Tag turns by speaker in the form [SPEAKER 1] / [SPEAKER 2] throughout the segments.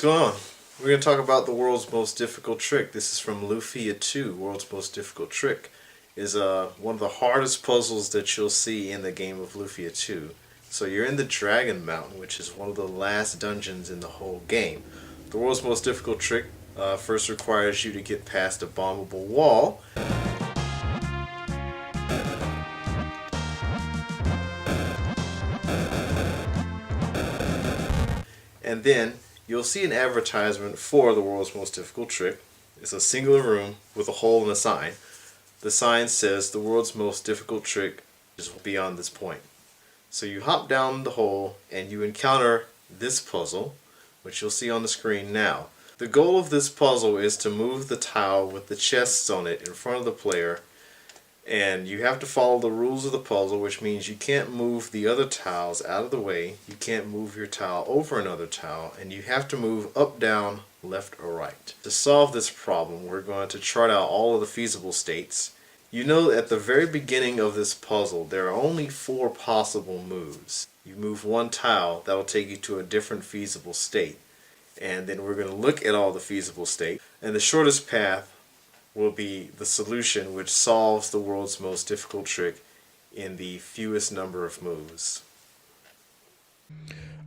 [SPEAKER 1] What's going on? We're going to talk about the world's most difficult trick. This is from Lufia 2. World's most difficult trick is one of the hardest puzzles that you'll see in the game of Lufia 2. So you're in the Dragon Mountain, which is one of the last dungeons in the whole game. The world's most difficult trick first requires you to get past a bombable wall. And then you'll see an advertisement for the world's most difficult trick. It's a singular room with a hole and a sign. The sign says the world's most difficult trick is beyond this point. So you hop down the hole and you encounter this puzzle, which you'll see on the screen now. The goal of this puzzle is to move the tile with the chests on it in front of the player, and you have to follow the rules of the puzzle, which means you can't move the other tiles out of the way, you can't move your tile over another tile, and you have to move up, down, left, or right. To solve this problem, we're going to chart out all of the feasible states. You know, at the very beginning of this puzzle, there are only 4 possible moves. You move one tile, that'll take you to a different feasible state. And then we're going to look at all the feasible states. And the shortest path will be the solution, which solves the world's most difficult trick in the fewest number of moves.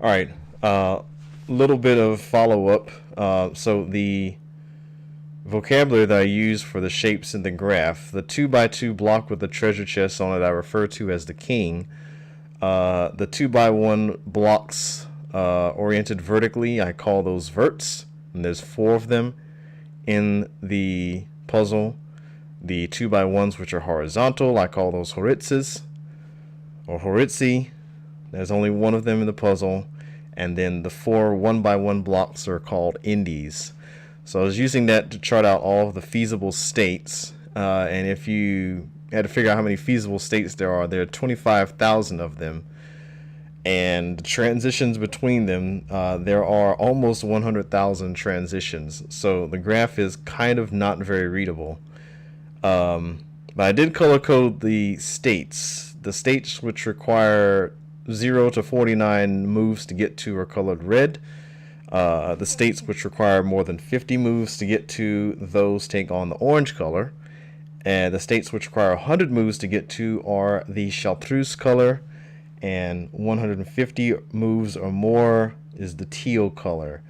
[SPEAKER 2] Alright, little bit of follow-up. So the vocabulary that I use for the shapes in the graph, the 2x2 block with the treasure chest on it I refer to as the king. The 2x1 blocks oriented vertically, I call those verts, and there's 4 of them in the puzzle. The 2x1s, which are horizontal, I call those horitzes or horitzi. There's only 1 of them in the puzzle. And then the 4 1x1 blocks are called indies. So I was using that to chart out all of the feasible states. And if you had to figure out how many feasible states there are 25,000 of them. And the transitions between them, there are almost 100,000 transitions. So the graph is kind of not very readable. But I did color code the states. The states which require 0 to 49 moves to get to are colored red. The states which require more than 50 moves to get to, those take on the orange color. And the states which require 100 moves to get to are the chartreuse color. And 150 moves or more is the teal color.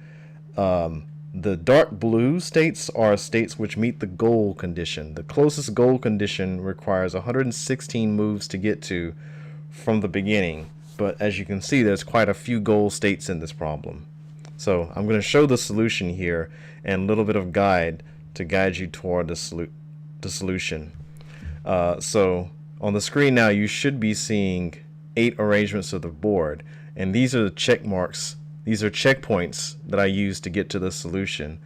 [SPEAKER 2] The dark blue states are states which meet the goal condition. The closest goal condition requires 116 moves to get to from the beginning. But as you can see, there's quite a few goal states in this problem. So I'm going to show the solution here and a little bit of guide to guide you toward the solution. So on the screen now, you should be seeing 8 arrangements of the board, and these are the check marks. These are checkpoints that I use to get to the solution,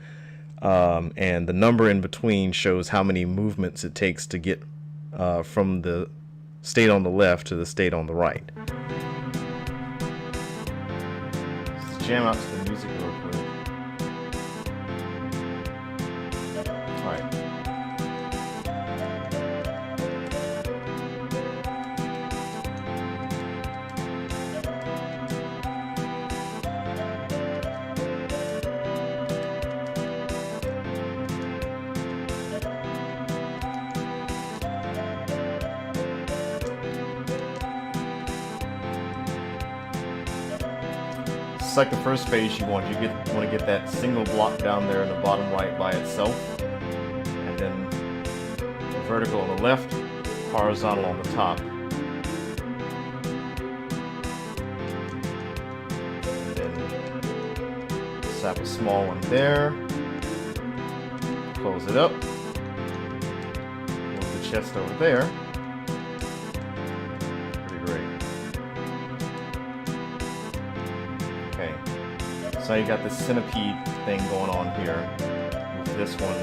[SPEAKER 2] and the number in between shows how many movements it takes to get from the state on the left to the state on the right. Let's jam out to the music real quick. Alright. It's like the first phase you want to get that single block down there in the bottom right by itself, and then vertical on the left, horizontal on the top, and then slap a small one there, close it up, move the chest over there. Okay, so you got this centipede thing going on here. Move this one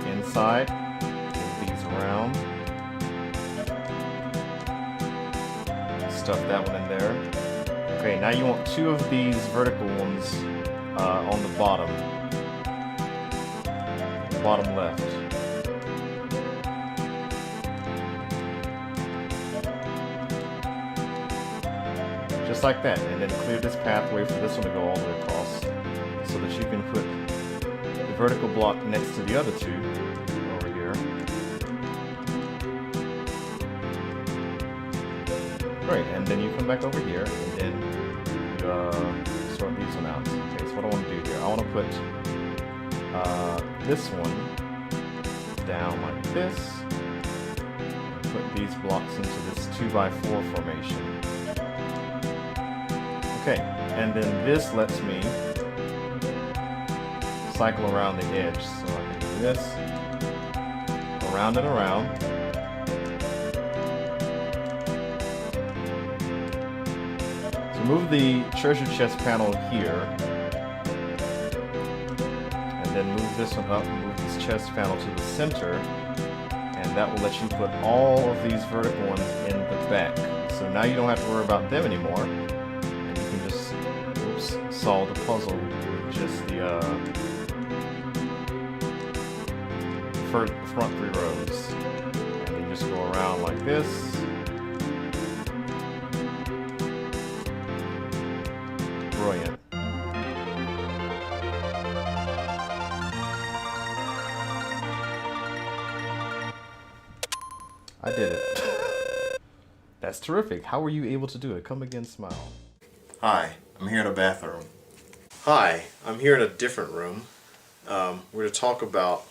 [SPEAKER 2] inside, move these around, stuff that one in there. Okay, now you want 2 of these vertical ones on the bottom left. Just like that, and then clear this pathway for this one to go all the way across. so that you can put the vertical block next to the other two over here. Great, and then you come back over here, and then you sort these one out. Okay, so what I want to do here, I want to put this one down like this. Put these blocks into this 2x4 formation. Okay, and then this lets me cycle around the edge. So I can do this, around and around. So move the treasure chest panel here, and then move this one up, move this chest panel to the center, and that will let you put all of these vertical ones in the back. So now you don't have to worry about them anymore, and you can just solve the puzzle with just the front 3 rows. And then you just go around like this. Brilliant. I did it. That's terrific. How were you able to do it? Come again, smile.
[SPEAKER 1] Hi, I'm here in a bathroom. Hi, I'm here in a different room. We're going to talk about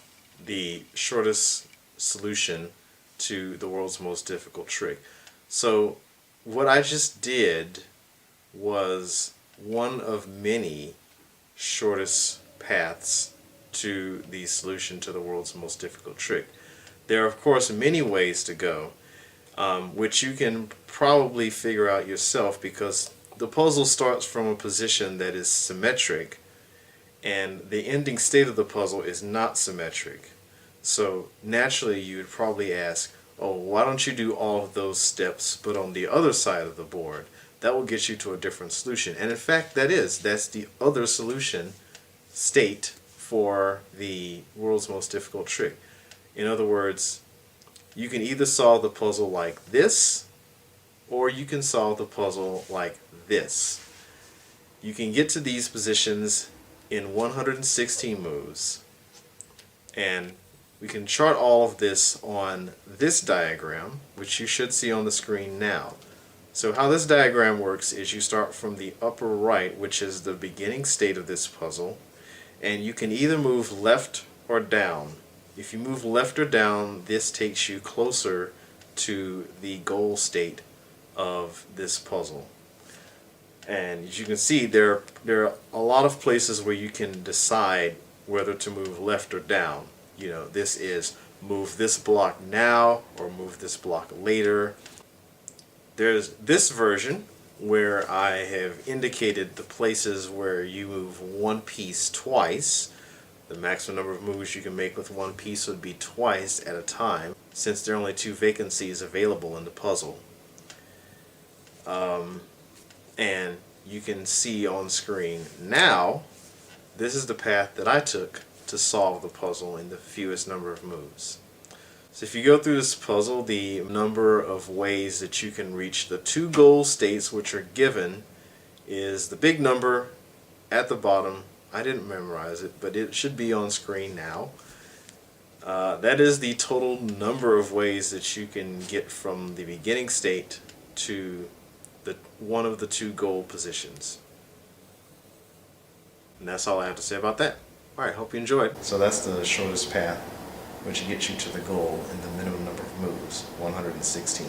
[SPEAKER 1] the shortest solution to the world's most difficult trick. So what I just did was one of many shortest paths to the solution to the world's most difficult trick. There are of course many ways to go, which you can probably figure out yourself, because the puzzle starts from a position that is symmetric and the ending state of the puzzle is not symmetric. So naturally you would probably ask, oh, why don't you do all of those steps but on the other side of the board? That will get you to a different solution. And in fact that's the other solution state for the world's most difficult trick. In other words, you can either solve the puzzle like this, or you can solve the puzzle like this. You can get to these positions in 116 moves, and we can chart all of this on this diagram, which you should see on the screen now. So how this diagram works is you start from the upper right, which is the beginning state of this puzzle, and you can either move left or down. If you move left or down, this takes you closer to the goal state of this puzzle. And as you can see, there are a lot of places where you can decide whether to move left or down. You know, this is move this block now or move this block later. There's this version where I have indicated the places where you move one piece twice. The maximum number of moves you can make with one piece would be twice at a time, since there are only 2 vacancies available in the puzzle. And you can see on screen now, this is the path that I took to solve the puzzle in the fewest number of moves. So if you go through this puzzle, the number of ways that you can reach the 2 goal states which are given is the big number at the bottom. I didn't memorize it, but it should be on screen now. That is the total number of ways that you can get from the beginning state to one of the 2 goal positions. And that's all I have to say about that. Alright, hope you enjoyed. So that's the shortest path, which gets you to the goal in the minimum number of moves, 116.